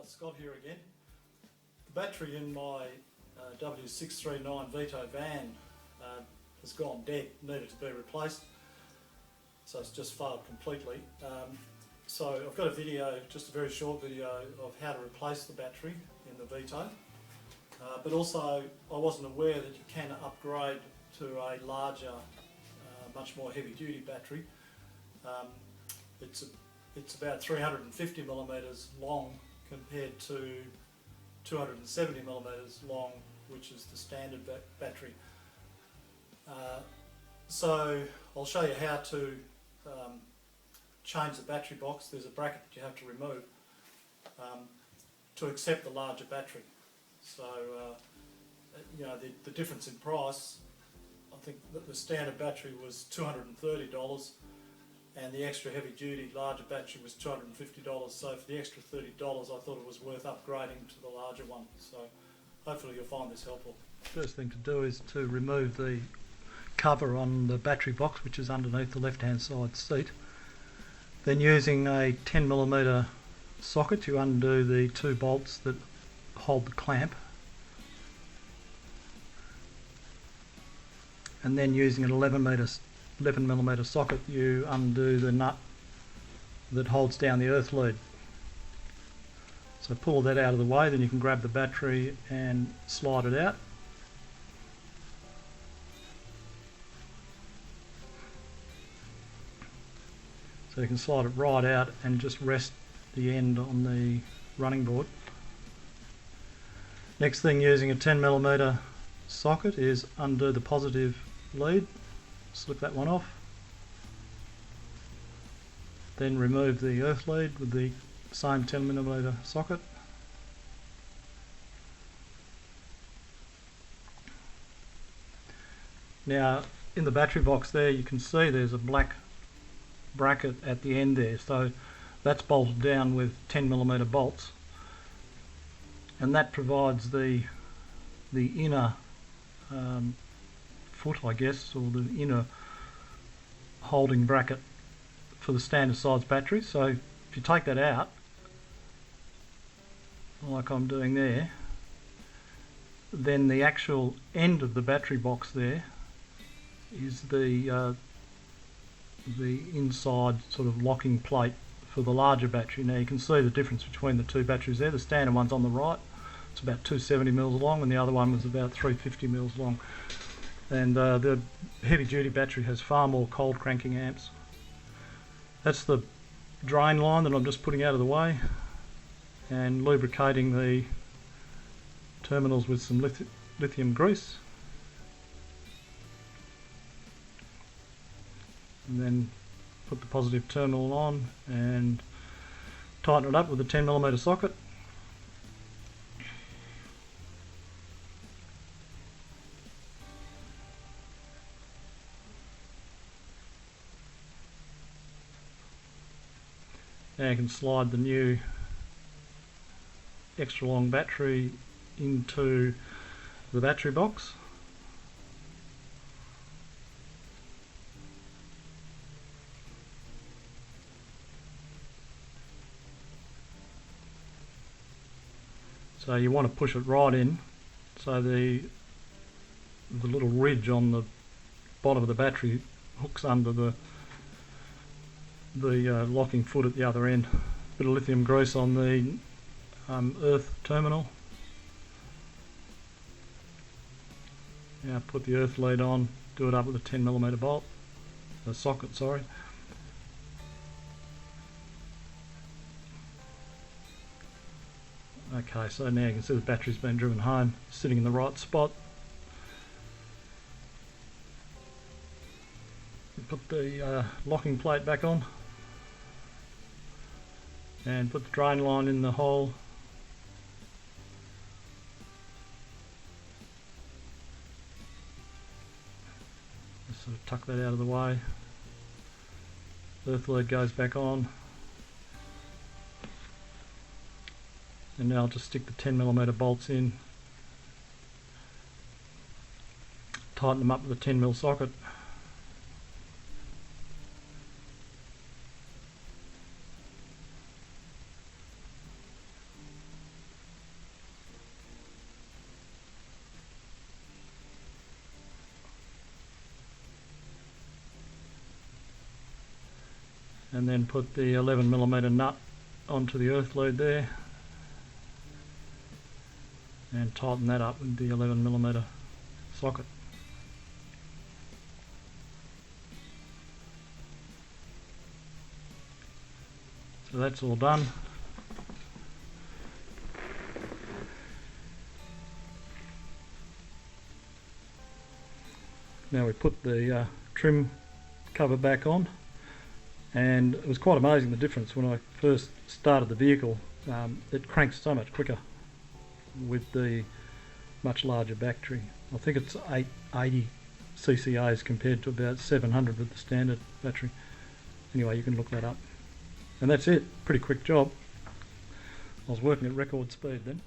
Scott here again. The battery in my W639 Vito van has gone dead, needed to be replaced, so it's just failed completely. So I've got a video, just a very short video of how to replace the battery in the Vito, but also I wasn't aware that you can upgrade to a larger, much more heavy duty battery. It's about 350 millimetres long compared to 270 millimetres long, which is the standard battery. So I'll show you how to change the battery box. There's a bracket that you have to remove to accept the larger battery. So you know, the difference in price, I think that the standard battery was $230 and the extra heavy duty larger battery was $250. So for the extra $30 I thought it was worth upgrading to the larger one. So hopefully you'll find this helpful. First thing to do is to remove the cover on the battery box, which is underneath the left hand side seat. Then using a 10mm socket you undo the two bolts that hold the clamp, and then using an 11mm socket you undo the nut that holds down the earth lead. So pull that out of the way, then you can grab the battery and slide it out. So you can slide it right out and just rest the end on the running board. Next thing, using a 10mm socket, is undo the positive lead, slip that one off, then remove the earth lead with the same 10mm socket. Now in the battery box there you can see there's a black bracket at the end there, so that's bolted down with 10mm bolts, and that provides the inner foot, I guess, or the inner holding bracket for the standard size battery. So if you take that out, like I'm doing there, then the actual end of the battery box there is the inside sort of locking plate for the larger battery. Now you can see the difference between the two batteries there. The standard one's on the right, it's about 270 mils long, and the other one was about 350 mils long. And the heavy duty battery has far more cold cranking amps. That's the drain line that I'm just putting out of the way and lubricating the terminals with some lithium grease, and then put the positive terminal on and tighten it up with a 10mm socket. Now you can slide the new extra long battery into the battery box. So you want to push it right in, so the little ridge on the bottom of the battery hooks under the locking foot at the other end. Bit of lithium grease on the earth terminal. Now put the earth lead on, do it up with a 10mm bolt, the socket, sorry. Okay, so now you can see the battery's been driven home, sitting in the right spot. Put the locking plate back on and put the drain line in the hole. Just sort of tuck that out of the way. Earth lead goes back on. And now I'll just stick the 10mm bolts in, tighten them up with a 10mm socket. and then put the 11mm nut onto the earth load there and tighten that up with the 11mm socket. So that's all done. Now we put the trim cover back on, and it was quite amazing the difference when I first started the vehicle. It cranks so much quicker with the much larger battery. I think it's 880 ccas compared to about 700 with the standard battery. Anyway, you can look that up. And that's it, pretty quick job. I was working at record speed then.